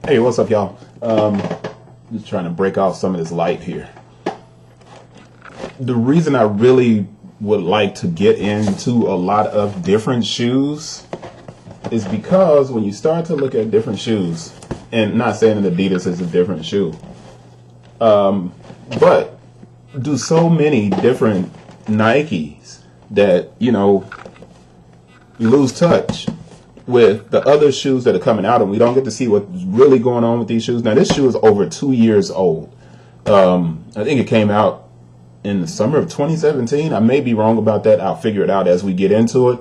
Hey, what's up, y'all? Just trying to break off some of this light here. The reason I really would like to get into a lot of different shoes is because when you start to look at different shoes, and not saying that Adidas is a different shoe, but do so many different Nikes that, you lose touch with the other shoes that are coming out, and we don't get to see what's really going on with these shoes. Now, this shoe is over 2 years old. I think it came out in the summer of 2017. I may be wrong about that. I'll figure it out as we get into it.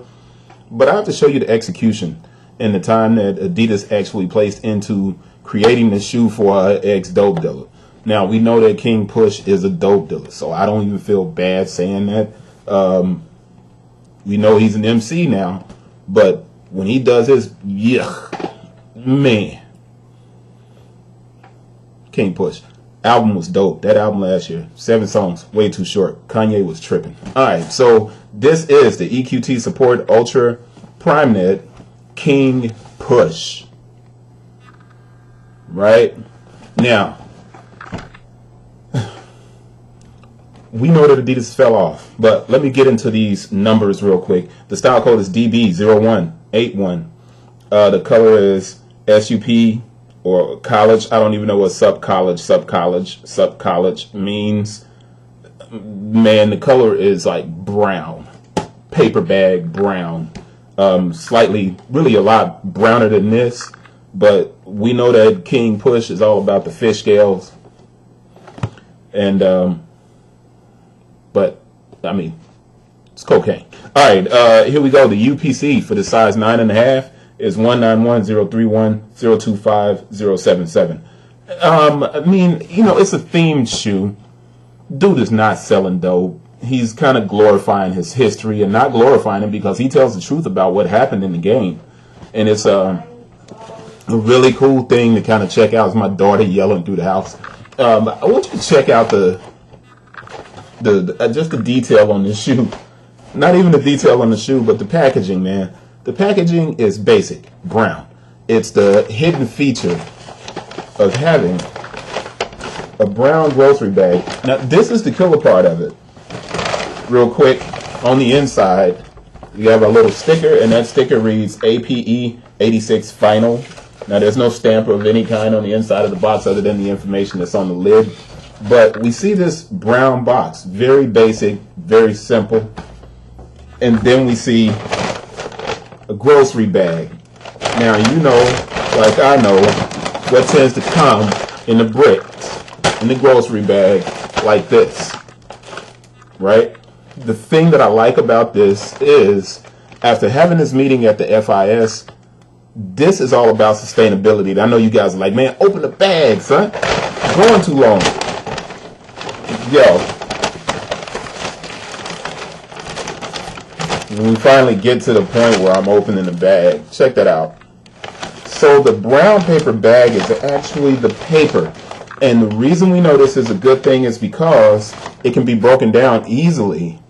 But I have to show you the execution and the time that Adidas actually placed into creating this shoe for our ex-dope dealer. Now, we know that King Push is a dope dealer, so I don't even feel bad saying that. We know he's an MC now, but when he does his, man. King Push. Album was dope. That album last year, 7 songs, way too short. Kanye was tripping. Alright, so this is the EQT Support Ultra Prime Knit King Push. Right? Now, we know that Adidas fell off, but let me get into these numbers real quick. The style code is DB0181. The color is SUP or college. I don't even know what sub-college means. Man, the color is like brown. Paperbag brown. Slightly, really a lot browner than this, but we know that King Push is all about the fish scales. And, but I mean, it's cocaine. All right, here we go. The UPC for the size 9.5 is 191-031-025-077. I mean, it's a themed shoe. Dude is not selling dope. He's kind of glorifying his history and not glorifying it because he tells the truth about what happened in the game. And it's a really cool thing to kind of check out. It's my daughter yelling through the house. I want you to check out just the detail on this shoe. Not even the detail on the shoe, but the packaging, man. The packaging is basic, brown. It's the hidden feature of having a brown grocery bag. Now, this is the killer part of it. Real quick, on the inside, you have a little sticker, and that sticker reads APE 86 Final. Now, there's no stamp of any kind on the inside of the box other than the information that's on the lid. But we see this brown box, very basic, very simple. And then we see a grocery bag. Now, like I know, what tends to come in the bricks, in the grocery bag, like this, right? The thing that I like about this is, after having this meeting at the FIS, this is all about sustainability. And I know you guys are like, man, open the bag, son. It's going too long. Yo, when we finally get to the point where I'm opening the bag, check that out. So the brown paper bag is actually the paper. And the reason we know this is a good thing is because it can be broken down easily.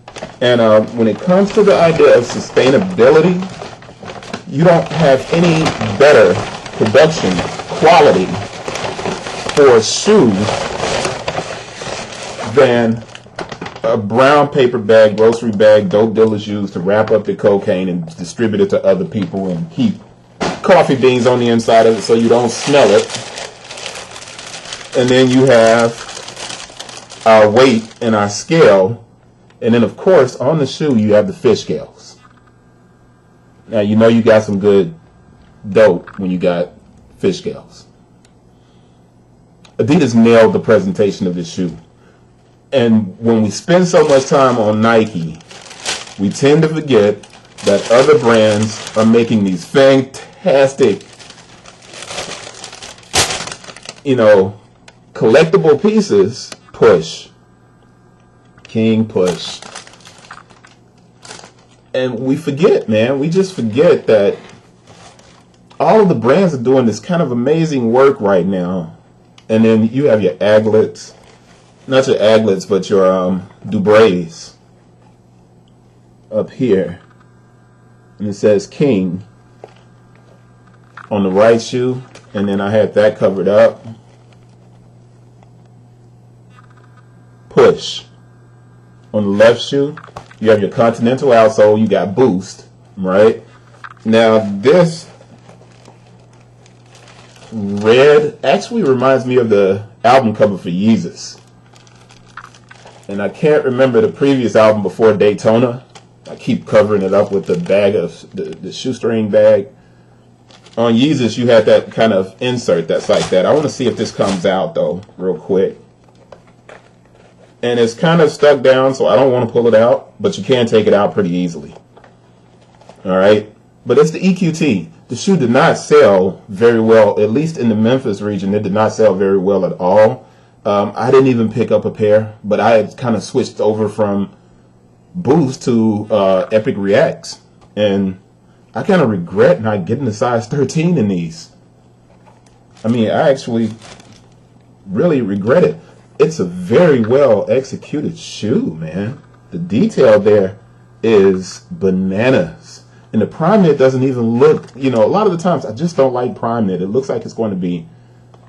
And when it comes to the idea of sustainability, you don't have any better production quality for a shoe than a brown paper bag, grocery bag, dope dealers use to wrap up the cocaine and distribute it to other people and keep coffee beans on the inside of it so you don't smell it. And then you have our weight and our scale. And then, of course, on the shoe, you have the fish scales. Now, you got some good dope when you got fish scales. Adidas nailed the presentation of this shoe. And when we spend so much time on Nike, we tend to forget that other brands are making these fantastic, collectible pieces. Push. King Push. And we forget, man. We just forget that all of the brands are doing this kind of amazing work right now. And then you have your aglets. Not your aglets, but your Dubrays up here. And it says King on the right shoe. And then I had that covered up. Push. On the left shoe, you have your Continental outsole, you got Boost, right? Now this red actually reminds me of the album cover for Yeezus. And I can't remember the previous album before Daytona. I keep covering it up with the bag of the shoestring bag. On Yeezus, you had that kind of insert that's like that. I want to see if this comes out though, real quick. And it's kind of stuck down, so I don't want to pull it out, but you can take it out pretty easily. All right, but it's the EQT. The shoe did not sell very well, at least in the Memphis region. It did not sell very well at all. I didn't even pick up a pair, but I had kind of switched over from Boost to Epic Reacts, and I kind of regret not getting a size 13 in these. I mean, I actually really regret it. It's a very well executed shoe, man. The detail there is bananas. And the prime knit doesn't even look, you know, a lot of the times I just don't like prime knit. It looks like it's going to be,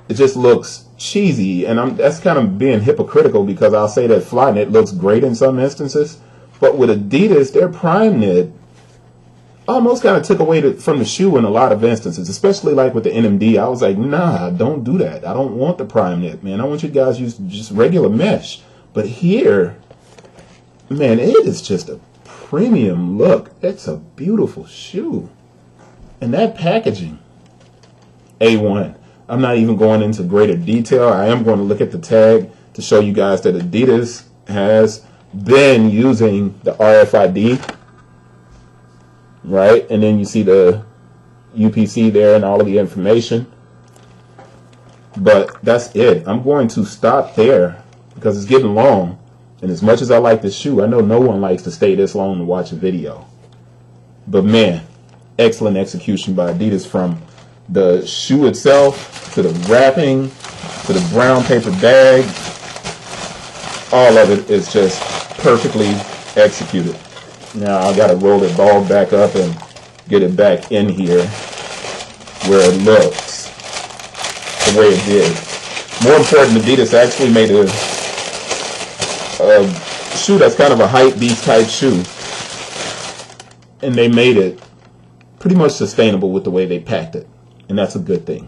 it just looks cheesy. And that's kind of being hypocritical, because I'll say that fly knit looks great in some instances. But with Adidas, their prime knit almost kind of took away from the shoe in a lot of instances, especially like with the NMD. I was like, nah, don't do that. I don't want the prime knit, man. I want you guys to use just regular mesh. But here, man, it is just a premium look. It's a beautiful shoe. And that packaging, A1. I'm not even going into greater detail. I am going to look at the tag to show you guys that Adidas has been using the RFID. Right, and then you see the UPC there and all of the information. But that's it. I'm going to stop there because it's getting long. And as much as I like this shoe, I know no one likes to stay this long to watch a video. But man, excellent execution by Adidas, from the shoe itself to the wrapping to the brown paper bag. All of it is just perfectly executed. Now I gotta roll it ball back up and get it back in here where it looks the way it did. More important, Adidas actually made a shoe that's kind of a hype beast type shoe, and they made it pretty much sustainable with the way they packed it, and that's a good thing.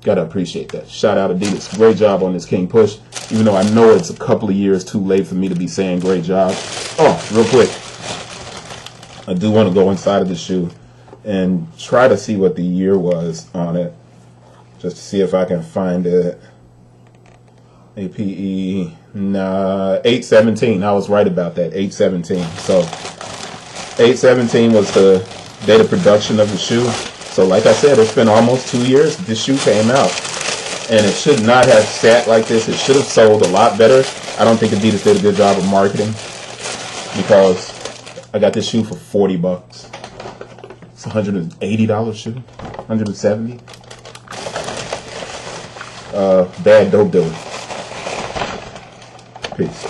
Gotta appreciate that. Shout out Adidas. Great job on this King Push, even though I know it's a couple of years too late for me to be saying great job. Oh, real quick, I do want to go inside of the shoe and try to see what the year was on it, just to see if I can find it. APE, nah, 8/17. I was right about that, 8/17. So 8/17 was the date of production of the shoe. So like I said, it's been almost 2 years this shoe came out, and it should not have sat like this. It should have sold a lot better. I don't think Adidas did a good job of marketing, because I got this shoe for 40 bucks. It's a $180 shoe, 170. Bad dope dealer. Peace.